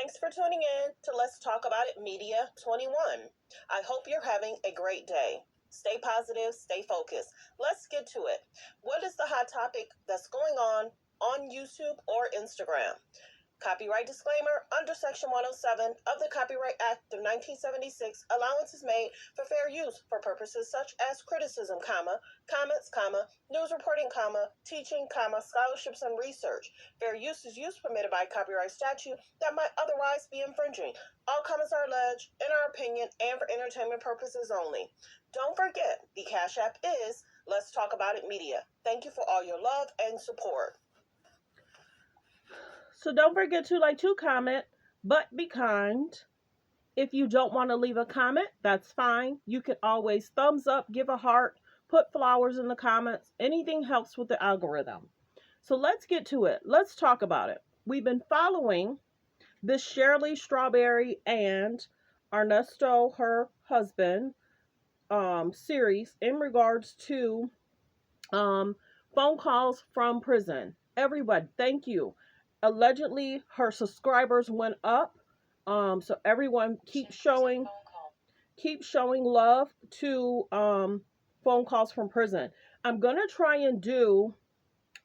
Thanks for tuning in to Let's Talk About It Media 21. I hope you're having a great day. Stay positive, stay focused. Let's get to it. What is the hot topic that's going on YouTube or Instagram? Copyright disclaimer. Under Section 107 of the Copyright Act of 1976, allowance is made for fair use for purposes such as criticism, comments, news reporting, teaching, scholarships, and research. Fair use is use permitted by copyright statute that might otherwise be infringing. All comments are alleged, in our opinion, and for entertainment purposes only. Don't forget, the Cash App is Let's Talk About It Media. Thank you for all your love and support. So don't forget to comment, but be kind. If you don't want to leave a comment, that's fine. You can always thumbs up, give a heart, put flowers in the comments. Anything helps with the algorithm. So let's get to it. Let's talk about it. We've been following this Shirley, Strawberry, and Ernesto, her husband, series in regards to phone calls from prison. Everyone, thank you. Allegedly, her subscribers went up. So everyone keep showing love to phone calls from prison. I'm gonna try and do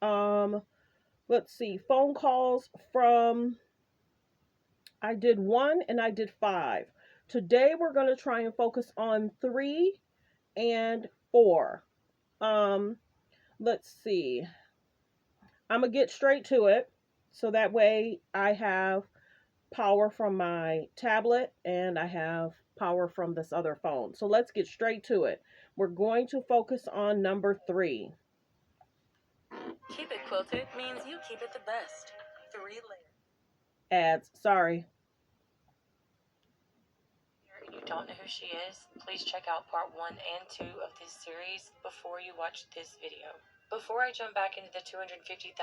let's see, phone calls from, I did 1 and I did 5. Today we're gonna try and focus on 3 and 4. Let's see. I'm gonna get straight to it. So that way I have power from my tablet and I have power from this other phone. So let's get straight to it. We're going to focus on number 3. Keep it quilted means you keep it the best. 3-layer. Ads, sorry. If you don't know who she is, please check out part 1 and 2 of this series before you watch this video. Before I jump back into the $250,000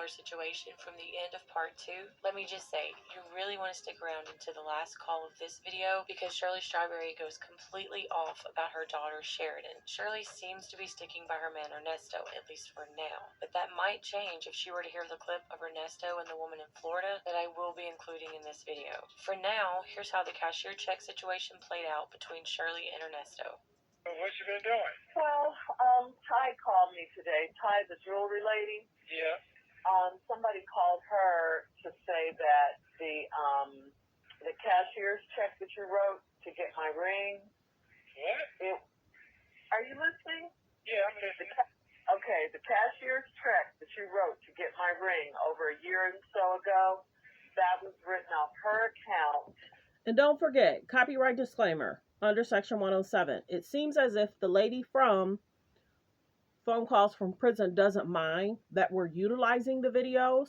situation from the end of part 2, let me just say, you really want to stick around into the last call of this video because Shirley Strawberry goes completely off about her daughter Sheridan. Shirley seems to be sticking by her man Ernesto, at least for now, but that might change if she were to hear the clip of Ernesto and the woman in Florida that I will be including in this video. For now, here's how the cashier check situation played out between Shirley and Ernesto. What you been doing? Well, Ty called me today. Ty, the jewelry lady. Yeah. Somebody called her to say that the cashier's check that you wrote to get my ring. What? Are you listening? Yeah, I'm listening. Okay, the cashier's check that you wrote to get my ring over a year and so ago, that was written off her account. And don't forget, copyright disclaimer. Under Section 107, it seems as if the lady from phone calls from prison doesn't mind that we're utilizing the videos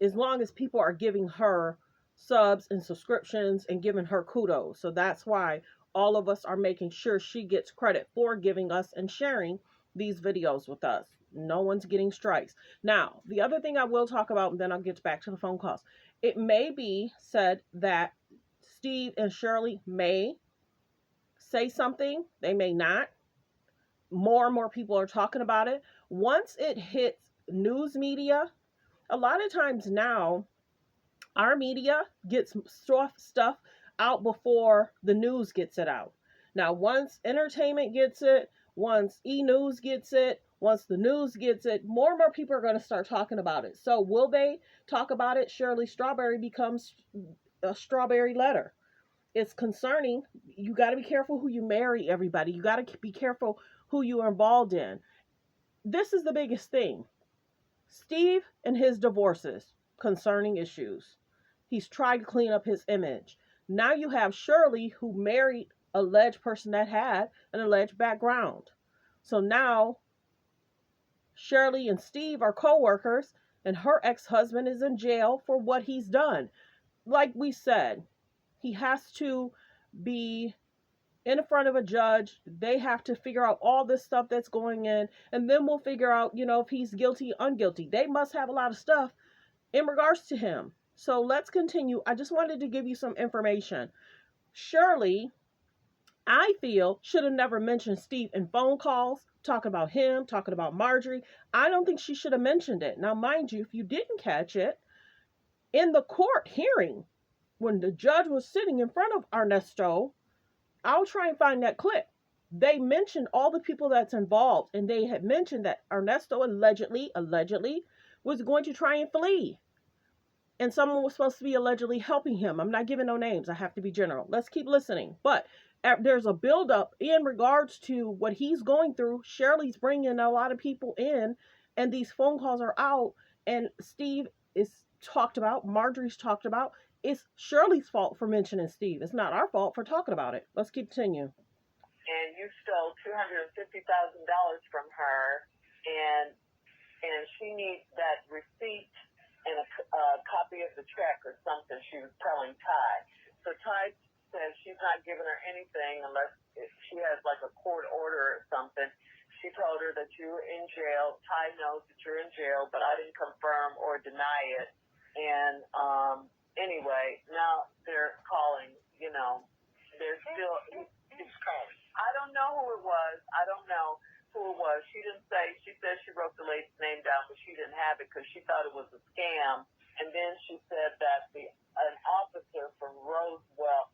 as long as people are giving her subs and subscriptions and giving her kudos. So that's why all of us are making sure she gets credit for giving us and sharing these videos with us. No one's getting strikes. Now, the other thing I will talk about, and then I'll get back to the phone calls. It may be said that Steve and Shirley may say something, they may not. More and more people are talking about it. Once it hits news media, a lot of times now, our media gets stuff out before the news gets it out. Now, once entertainment gets it, once e-news gets it, once the news gets it, more and more people are going to start talking about it. So will they talk about it? Shirley Strawberry becomes a strawberry letter. It's concerning. You got to be careful who you marry, everybody. You got to be careful who you are involved in. This is the biggest thing. Steve and his divorces, concerning issues. He's tried to clean up his image. Now you have Shirley, who married an alleged person that had an alleged background. So now Shirley and Steve are co-workers, and her ex-husband is in jail for what he's done. Like we said, he has to be in front of a judge. They have to figure out all this stuff that's going in, and then we'll figure out, if he's guilty, unguilty. They must have a lot of stuff in regards to him. So let's continue. I just wanted to give you some information. Shirley, I feel, should have never mentioned Steve in phone calls, talking about him, talking about Marjorie. I don't think she should have mentioned it. Now, mind you, if you didn't catch it, in the court hearing, when the judge was sitting in front of Ernesto, I'll try and find that clip. They mentioned all the people that's involved, and they had mentioned that Ernesto allegedly was going to try and flee. And someone was supposed to be allegedly helping him. I'm not giving no names. I have to be general. Let's keep listening. But there's a buildup in regards to what he's going through. Shirley's bringing a lot of people in, and these phone calls are out. And Steve is talked about. Marjorie's talked about. It's Shirley's fault for mentioning Steve. It's not our fault for talking about it. Let's continue. And you stole $250,000 from her, and she needs that receipt and a copy of the check or something. She was telling Ty. So Ty says she's not giving her anything unless she has like a court order or something. She told her that you were in jail. Ty knows that you're in jail, but I didn't confirm or deny it. And anyway, now they're calling, they're still... Who's calling? I don't know who it was. I don't know who it was. She didn't say. She said she wrote the lady's name down, but she didn't have it because she thought it was a scam. And then she said that an officer from Rosewall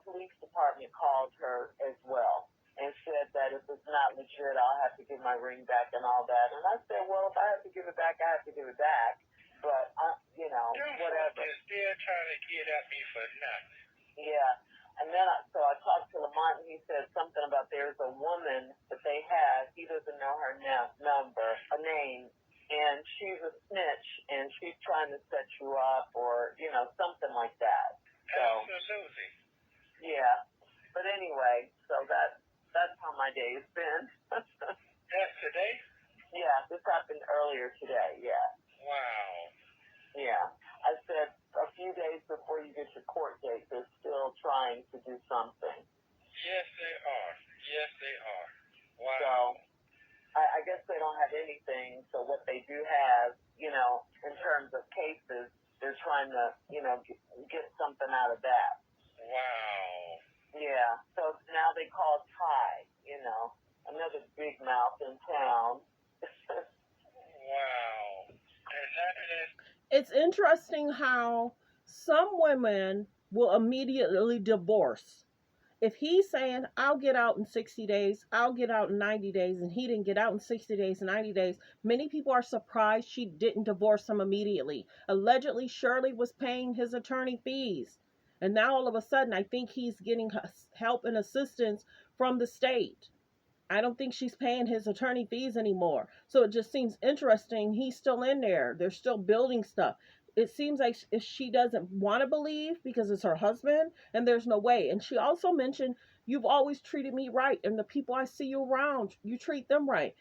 Police Department called her as well and said that if it's not legit, I'll have to give my ring back and all that. And I said, well, if I have to give it back, I have to give it back. But, whatever. They're still trying to get at me for nothing. Yeah. And then I talked to Lamont, and he said something about there's a woman that they have. He doesn't know her name, and she's a snitch, and she's trying to set you up or, something like that. So, absolutely. Yeah. But anyway, so that's how my day has been. That's today? Yeah, this happened earlier today, yeah. Wow. Yeah. I said a few days before you get your court date, they're still trying to do something. Yes, they are. Yes, they are. Wow. So I guess they don't have anything. So what they do have, in terms of cases, they're trying to, get something out of that. Wow. Yeah. So now they call Ty, another big mouth in town. Wow. And that is... It's interesting how some women will immediately divorce. If he's saying, I'll get out in 60 days, I'll get out in 90 days, and he didn't get out in 60 days, 90 days, many people are surprised she didn't divorce him immediately. Allegedly, Shirley was paying his attorney fees. And now all of a sudden, I think he's getting help and assistance from the state. I don't think she's paying his attorney fees anymore. So it just seems interesting. He's still in there. They're still building stuff. It seems like if she doesn't want to believe because it's her husband, and there's no way. And she also mentioned, you've always treated me right. And the people I see you around, you treat them right.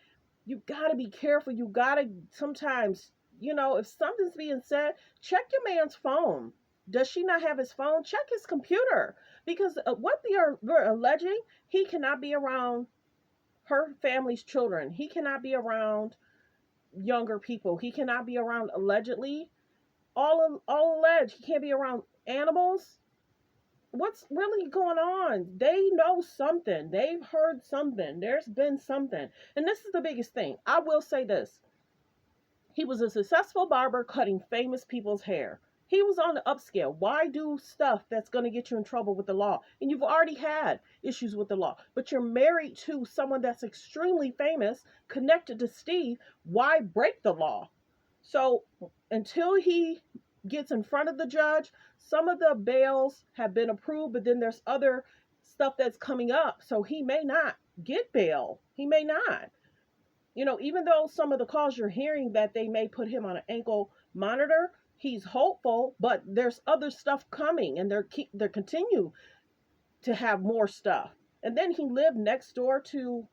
You got to be careful. You got to sometimes, if something's being said, check your man's phone. Does she not have his phone? Check his computer. Because what they're alleging, he cannot be around her family's children. He cannot be around younger people. He cannot be around allegedly. All alleged. He can't be around animals. What's really going on? They know something. They've heard something. There's been something. And this is the biggest thing. I will say this. He was a successful barber cutting famous people's hair. He was on the upscale. Why do stuff that's going to get you in trouble with the law? And you've already had issues with the law. But you're married to someone that's extremely famous, connected to Steve. Why break the law? So until he gets in front of the judge, some of the bails have been approved, but then there's other stuff that's coming up. So he may not get bail. He may not. Even though some of the calls you're hearing that they may put him on an ankle monitor, he's hopeful, but there's other stuff coming, and they're continue to have more stuff. And then he lived next door to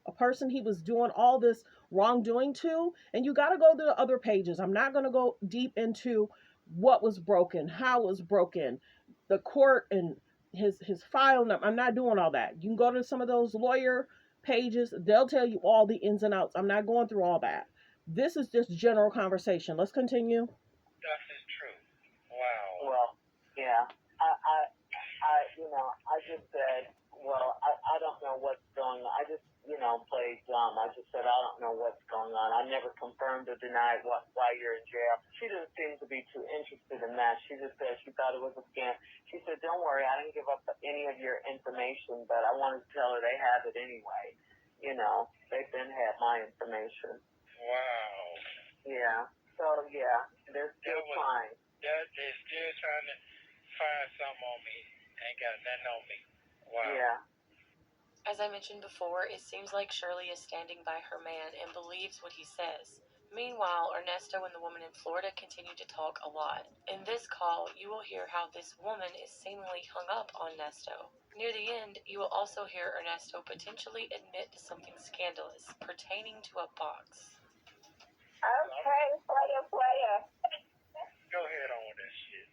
a person he was doing all this wrongdoing to, and you got to go to the other pages. I'm not going to go deep into what was broken, how it was broken, the court and his file number. I'm not doing all that. You can go to some of those lawyer pages. They'll tell you all the ins and outs. I'm not going through all that. This is just general conversation. Let's continue. That is true. Wow. Well, yeah. I just said, well, I don't know what's going on. I just play dumb. I just said, I don't know what's going on. I never confirmed or denied why you're in jail. She didn't seem to be too interested in that. She just said she thought it was a scam. She said, don't worry, I didn't give up any of your information, but I wanted to tell her they have it anyway. They've been had my information. Wow. Yeah. So, yeah, they're still trying. They're still trying to find something on me. Ain't got nothing on me. Wow. Yeah. As I mentioned before, it seems like Shirley is standing by her man and believes what he says. Meanwhile, Ernesto and the woman in Florida continue to talk a lot. In this call, you will hear how this woman is seemingly hung up on Ernesto. Near the end, you will also hear Ernesto potentially admit to something scandalous pertaining to a box. Okay, player. Go ahead on with that shit.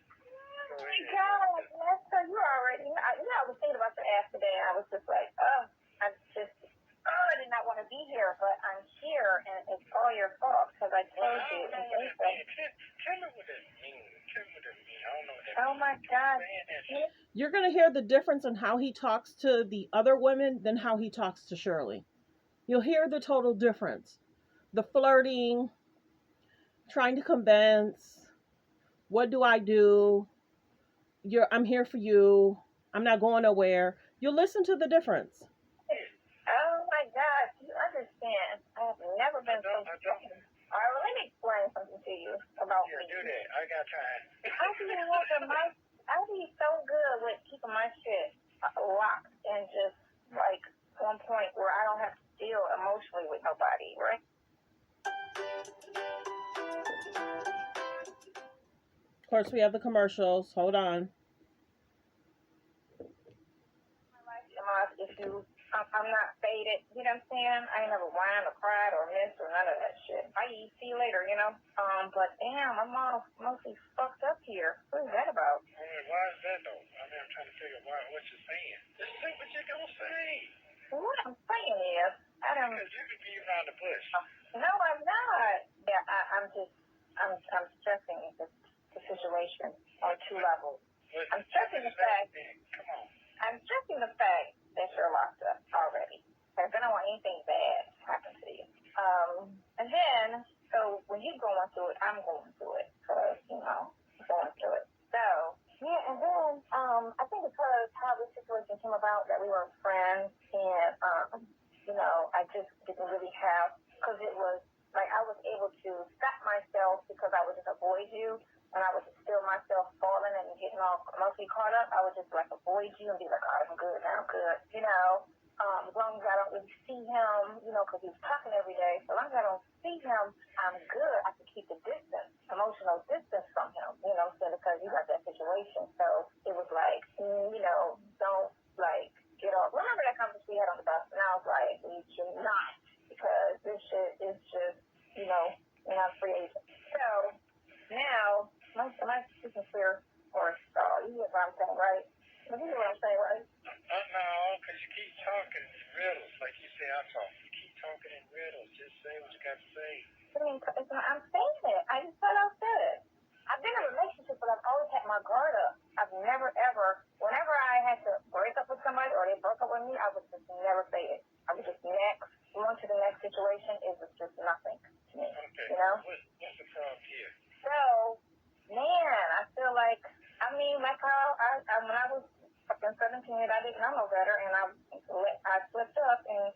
Go ahead. God, Ernesto, you already know. I was thinking about your ass today, and I was just like, I did not want to be here, but I'm here, and it's all your fault, because I told you. Tell me what that means. I don't know what that means. Oh, my God. You're going to hear the difference in how he talks to the other women than how he talks to Shirley. You'll hear the total difference. The flirting, trying to convince, what do I do? I'm here for you. I'm not going nowhere. You'll listen to the difference. Oh, my God. You understand. I have never been so strong. All right, well, let me explain something to you about me. Do that. I got time. I be so good with keeping my shit locked and just, like, one point where I don't have to deal emotionally with nobody, right? Of course, we have the commercials. Hold on. I'm not faded, you know what I'm saying? I ain't never whined or cried or missed or none of that shit. Bye, see you later, But damn, I'm all mostly fucked up here. What is that about? Why is that though? I'm trying to figure out what you're saying. Just say what you're gonna say. What I'm saying is, Because you could be around the bush. No, I'm not. Yeah, I'm stressing the situation on two levels. I'm stressing the fact. Come on. I'm stressing the fact that you're locked up already. Because I don't want anything bad to happen to you. And then, so when you're going through it, I'm going through it. Because, I'm going through it. So, yeah, and then, I think because how this situation came about, that we were friends, and, I just didn't really have, because it was, like, I was able to stop myself because I would just avoid you. When I would just feel myself falling and getting all mostly caught up, I would just, like, avoid you and be like, all right, I'm good now, I'm good, as long as I don't really see him, because he's talking every day. So as long as I don't see him, I'm good. I can keep the distance, emotional distance from him, because you got that situation. So it was like, don't, like, get off. Remember that conversation we had on the bus? And I was like, we should not, because this shit is just, we're not free agent. So now, my speaking clear or you get what I'm saying, right? You get what I'm saying, right? No, because you keep talking in riddles, like you say I talk. You keep talking in riddles. Just say what you got to say. I'm saying it. I just thought I said it. I've been in a relationship, but I've always had my guard up. I've never, ever, whenever I had to break up with somebody or they broke up with me, I would just never say it. I would just next, on to the next situation is just nothing to me. Okay. What's the problem here? So, man, I feel like, like how when I was fucking 17, I didn't know no better, and I slipped up and,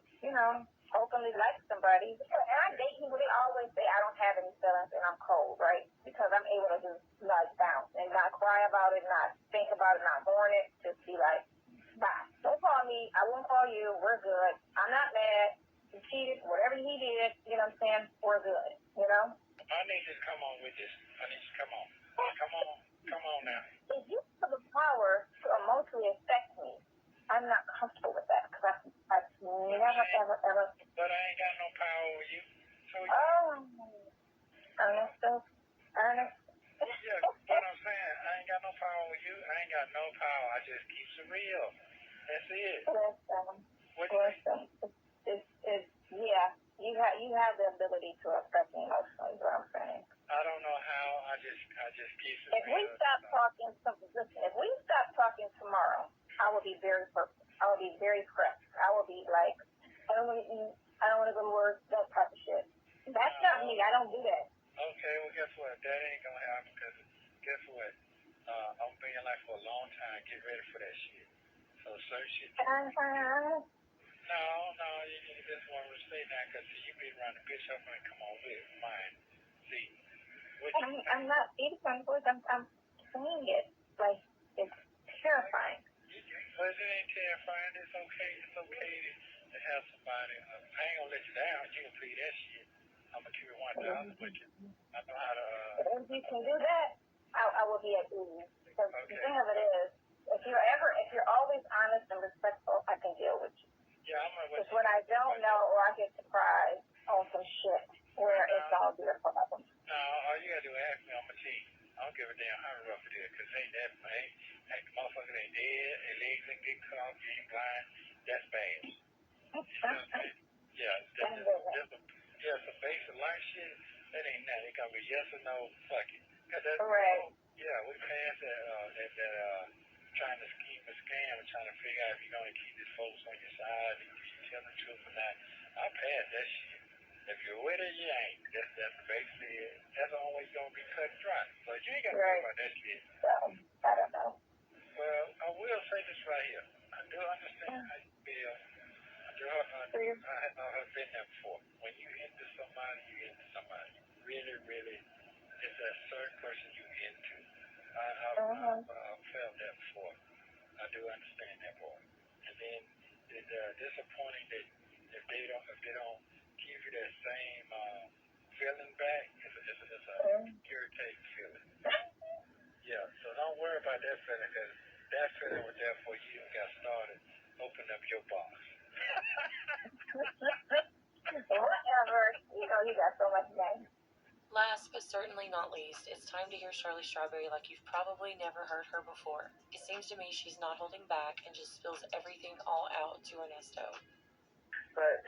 openly liked somebody. And I date people, they always say I don't have any feelings and I'm cold, right? Because I'm able to just, like, bounce and not cry about it, not think about it, not mourn it, just be like, bye. Don't call me, I won't call you, we're good. I'm not mad, he cheated, whatever he did, you know what I'm saying, we're good, I need you to come on with this. Come on. Come on now. If you have the power to emotionally affect me, I'm not comfortable with that because I've never, ever. But I ain't got no power over you. So Ernesto. Yeah, what I'm saying, I ain't got no power over you. I ain't got no power. I just keep it real. That's it. Yeah, you have the ability to affect me emotionally, is what I'm saying. I don't know how. I just keep it real. If we stop talking tomorrow, I will be very stressed. I will be like, I don't want to eat. I don't want to go to work. That type of shit. That's not me. I don't do that. Okay, well, guess what? That ain't gonna happen because guess what? I'm being like for a long time. Get ready for that shit. So certain shit. No, you just want to say that because you beat around the bitch up and come on with mine. See, what you I'm not eating my food. I'm saying it. Like, it's terrifying. But it ain't terrifying. It's okay. It's okay to have somebody. I ain't gonna let you down. You can plead that shit. I'm gonna keep it 1,000 with you. I know how to. If you can do that, I will be at ease. Because the thing of it is, if you're always honest and respectful, I can deal with you. Yeah, I'm gonna. Because when I don't know or I get surprised on some shit where it's all their problem. No, all you gotta do is ask me on my team. I don't give a damn how rough it is, because ain't that bad. Ain't the motherfucker ain't dead, their legs ain't get cut off, you ain't blind. That's bad. You know what I'm saying? Yeah, some basic life shit, that ain't nothing. It gotta be yes or no, fuck it. Cause that's, right. Yeah, we passed that trying to scheme a scam and trying to figure out if you're gonna keep these folks on your side and you tell the truth or not. I passed that shit. If you're with it, you ain't. That's basically it. That's always gonna be cut and dry. So you ain't gotta worry about that shit. So, I don't know. Well, I will say this right here. I do understand how you feel. I have been there before. When you into somebody, you into somebody. Really, really, it's a certain person you into. I've felt that before. I do understand that part. And then it's disappointing that if they don't give you that same feeling back, it's a irritating feeling. Yeah, so don't worry about that feeling because that feeling was there for you and got started. Open up your box. Whatever. You got so much game. Last but certainly not least, it's time to hear Shirley Strawberry like you've probably never heard her before. It seems to me she's not holding back and just spills everything all out to Ernesto. But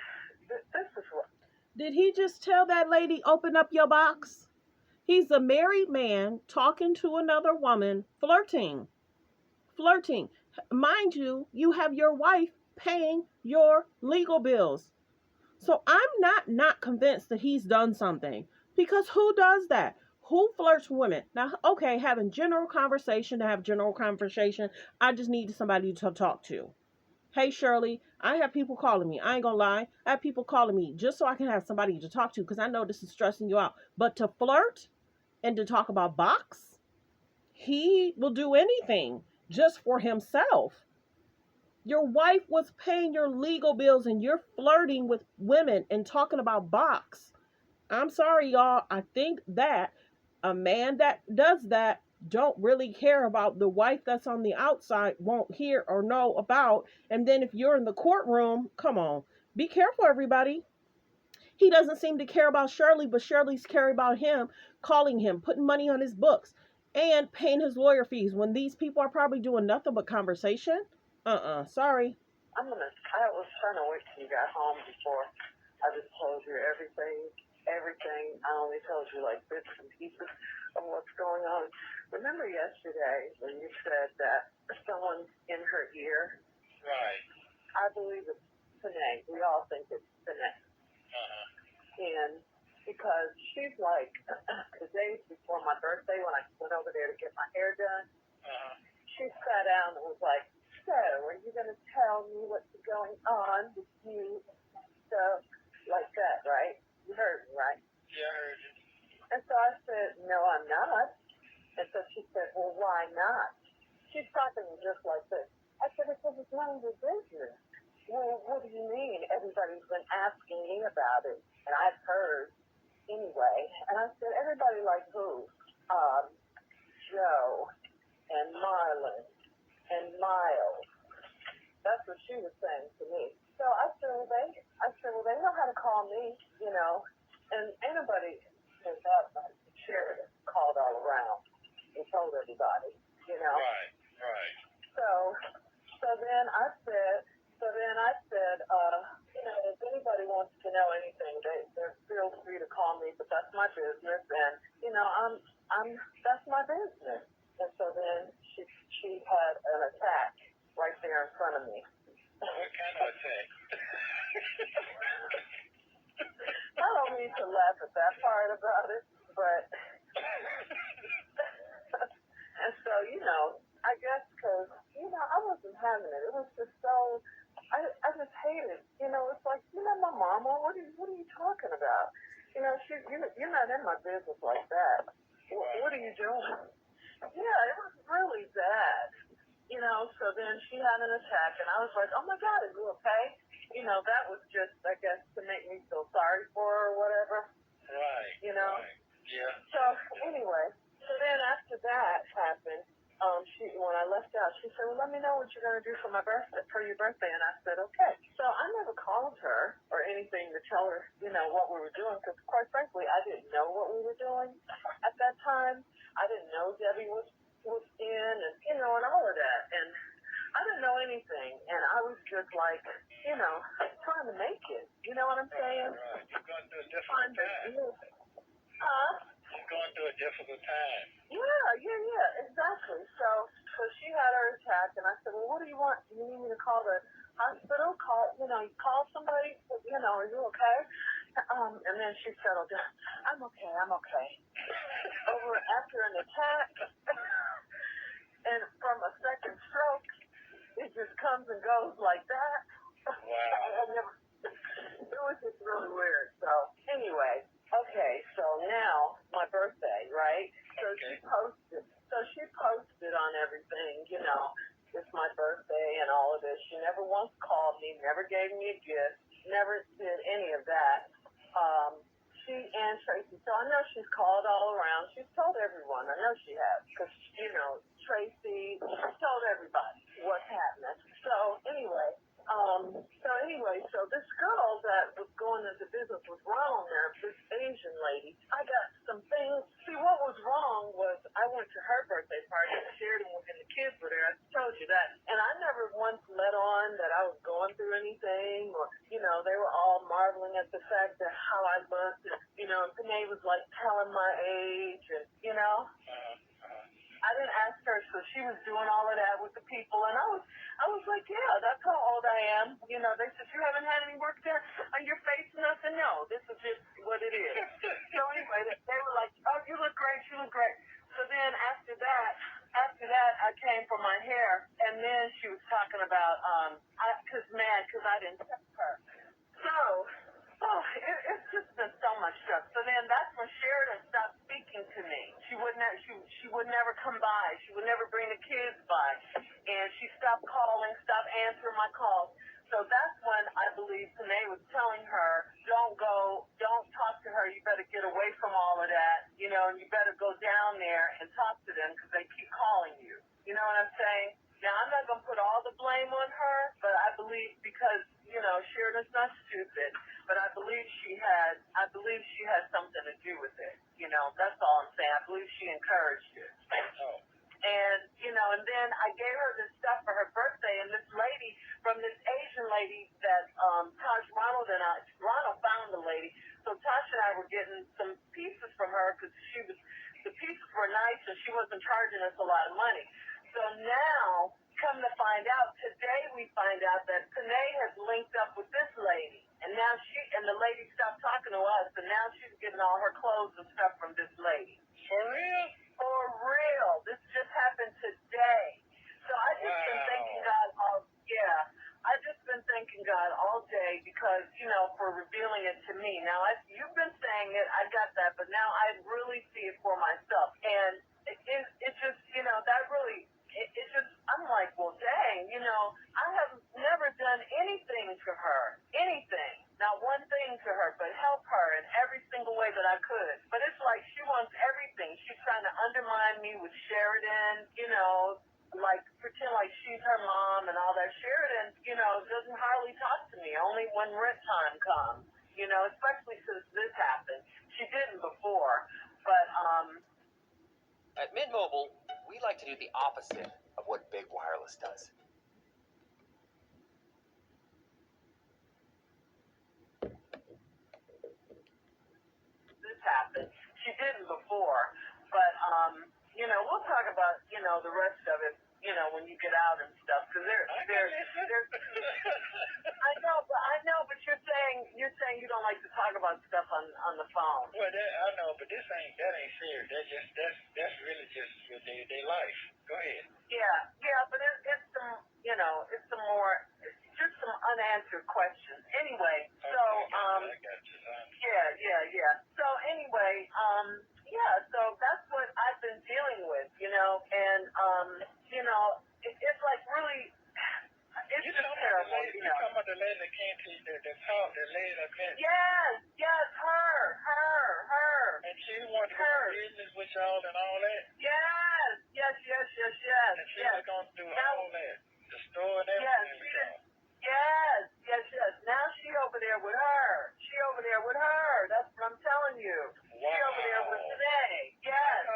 this is what. Did he just tell that lady, open up your box? He's a married man talking to another woman, flirting. Mind you, you have your wife paying your legal bills. So I'm not convinced that he's done something. Because who does that? Who flirts with women? Now, okay, having general conversation to have general conversation, I just need somebody to talk to. Hey, Shirley, I have people calling me. I ain't gonna lie. I have people calling me just so I can have somebody to talk to because I know this is stressing you out. But to flirt and to talk about box, he will do anything just for himself. Your wife was paying your legal bills and you're flirting with women and talking about box. I'm sorry, y'all. I think that a man that does that don't really care about the wife that's on the outside, won't hear or know about. And then if you're in the courtroom, come on. Be careful, everybody. He doesn't seem to care about Shirley, but Shirley's caring about him, calling him, putting money on his books, and paying his lawyer fees when these people are probably doing nothing but conversation. Sorry. I was trying to wait till you got home before I just told you everything. I only told you like bits and pieces of what's going on. Remember yesterday when you said that someone's in her ear? Right. I believe it's Tanae. We all think it's Tanae. And because she's like, the days before my birthday when I went over there to get my hair done, she sat down and was like, so, are you going to tell me what's going on with you? Stuff like that, right? You heard me, right? Yeah, I heard you. And so I said, no, I'm not. And so she said, well, why not? She's talking just like this. I said, because it's none of your business. Well, what do you mean? Everybody's been asking me about it. And I've heard anyway. And I said, everybody like who? Joe and Marlon and Miles. That's what she was saying to me. So I said, well, they know how to call me, and anybody has that Shirley called all around and told everybody, Right. So then I said, if anybody wants to know anything, they're feel free to call me, but that's my business, and that's my business. And so then she had an attack right there in front of me. What kind of attack? I don't mean to laugh at that part about it, but and so, I guess because, I wasn't having it. It was just so, I just hate it. It's like, my mama, what are you talking about? You're not in my business like that. What are you doing? Yeah, it was really bad. So then she had an attack, and I was like, oh my God, are you okay? That was just, I guess, to make me feel sorry for her or whatever. Right. Right. Yeah. So anyway, so then after that happened, when I left out, she said, well, let me know what you're gonna do for your birthday, and I said, okay. So I never called her or anything to tell her, what we were doing, because quite frankly, I didn't know what we were doing at that time. I didn't know Debbie was in, and and all of that, and I didn't know anything, and I was just like, trying to make it. You know what I'm saying? Right. You're going through a difficult time. Huh? You're going through a difficult time. Yeah, exactly. So she had her attack, and I said, well, what do you want? Do you need me to call the hospital? Call somebody? Are you okay? And then she settled down. I'm okay. Over after an attack, and from a second stroke, it just comes and goes like that. Wow. It was just really weird. So anyway, okay, so now my birthday, right? So she posted on everything, it's my birthday and all of this. She never once called me, never gave me a gift, never did any of that. She and Tracy, so I know she's called all around. She's told everyone. I know she has, because, Tracy, she's told everybody what's happening. So anyway, so this girl that was going into business with Ronald there, this Asian lady, I got some things. See, what was wrong was I went to her birthday party and shared them and the kids were there. I told you that. And I never once let on that I was going through anything, or, they were all marveling at the fact that how I looked, and, Panay was like telling my age, and, I didn't ask her, so she was doing all of that with the people, and I was like, yeah, that's how old I am. They said, you haven't had any work there on your face? And I said, no, this is just what it is. So anyway, they were like, oh, you look great. So then after that, I came for my hair, and then she was talking about, because I didn't tip her. So, it's just been so much stuff. So then that's when Sheridan stopped speaking to me. She would never come by. She would never bring the kids by. And she stopped calling, stopped answering my calls. So that's when I believe Panay was telling her, don't talk to her. You better get away from all of that, and you better go down there and talk to them because they keep calling you. You know what I'm saying? Now, I'm not going to put all the blame on her, but I believe because, Sheridan's not stupid, but I believe she had something to do with it. That's all I'm saying. I believe she encouraged it. Oh. And, and then I gave her this stuff for her birthday, and this lady, from this Asian lady that Ronald found the lady, so Tasha and I were getting some pieces from her because the pieces were nice and she wasn't charging us a lot of money. So now, come to find out, today we find out that Panay has linked up with this lady. And now the lady stopped talking to us, and now she's getting all her clothes and stuff from this lady. For real? For real. This just happened today. So I just been thanking God all day because, for revealing it to me. Now, you've been saying it, I got that, but now I really see it for myself. And it just, that really, I'm like, well, dang, I have never done anything to her. Anything. Not one thing to her, but help her in every single way that I could. But it's like she wants everything. She's trying to undermine me with Sheridan, like pretend like she's her mom and all that. Sheridan, doesn't hardly talk to me, only when rent time comes, especially since this happened. She didn't before, but, At Mint Mobile, we like to do the opposite of what Big Wireless does. This happened. She didn't before, but, we'll talk about, the rest of it, when you get out and stuff, because I know, but phone. Well, I know, but that ain't serious. That's really just your day-to-day life. Go ahead. Yeah, but it's some, it's some more, just some unanswered questions. Anyway, Okay, so, I got you. yeah. So anyway, so that's what I've been dealing with, and, it's like really, it's You just talking terrible, You talking about the lady that came to you, that talked, that lady that met? Yes, her. And she wanted to do business with y'all and all that? Yes. And she was going to do all that, the store and everything with y'all? Yes. Now she over there with her. That's what I'm telling you. Wow. She over there with today. Yes.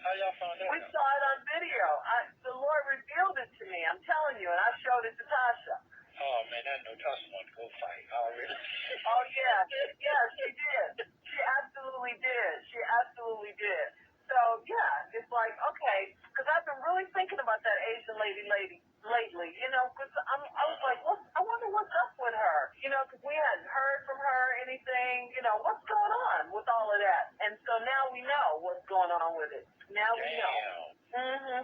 How y'all found that We out? saw it on video. The Lord revealed it to me. I'm telling you, and I showed it to Tasha. Oh, man, I know Tasha wanted to go fight already. Oh, yeah, she did. She absolutely did. So, yeah, it's like, okay, because I've been really thinking about that Asian lady lately, because I was like, I wonder what's up with her, because we hadn't heard from her anything, what's going on with all of that? And so now we know what's going on with it. Now we know.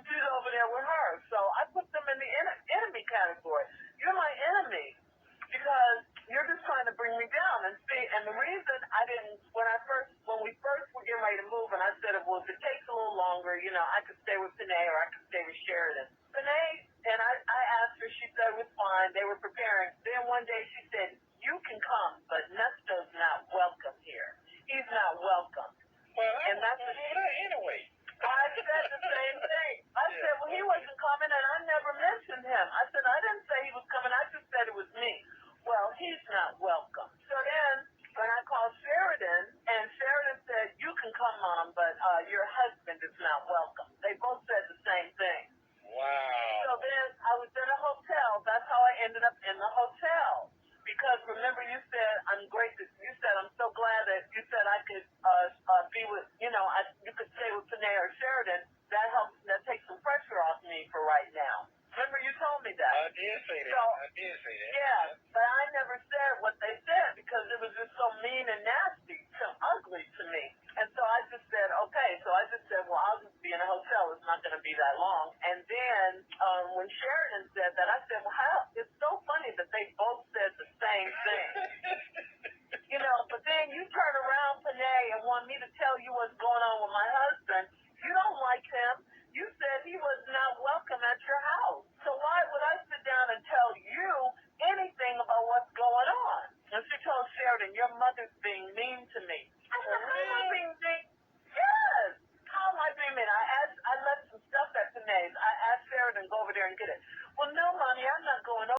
She's over there with her. So I put them in the enemy category. You're my enemy because you're just trying to bring me down. And the reason I didn't, when we first were getting ready to move, and I said, well, if it takes a little longer, I could stay with Panay or I could stay with Sheridan. Panay, and I asked her, she said it was fine. They were preparing. Then one day she said, you can come, but Ernesto's not welcome here. He's not welcome. Well, and that's what she that anyway. I said the same thing. I said, well, he wasn't coming, and I never mentioned him. I said, I didn't say he was coming. I just said it was me. Well, he's not welcome. So then when I called Sheridan, and Sheridan said, you can come, Mom, but your husband is not welcome. They both said the same thing. Wow. So then I was in a hotel. That's how I ended up in the hotel. Because remember, you said I'm so glad that you said I could be with, you could stay with Panay or Sheridan. That takes some pressure off me for right now. Remember, you told me that. I did say that. Yeah, but I never said what they said because it was just so mean and nasty, so ugly to me. And so I just said, okay. So I just said, well, I'll just be in a hotel. It's not going to be that long. And then when Sheridan said that, I said, well, it's so funny that they both said the same thing. But then you turn around, Panay, and want me to tell you what's going on with my husband. You don't like him. You said he was not welcome at your house. So why would I sit down and tell you anything about what's going on? And she told Sheridan, your mother's being mean to me. I said, how am I being mean? Yes. How am I being mean? I left some stuff at Panay's. I asked Sheridan to go over there and get it. Well, no, Mommy, I'm not going over.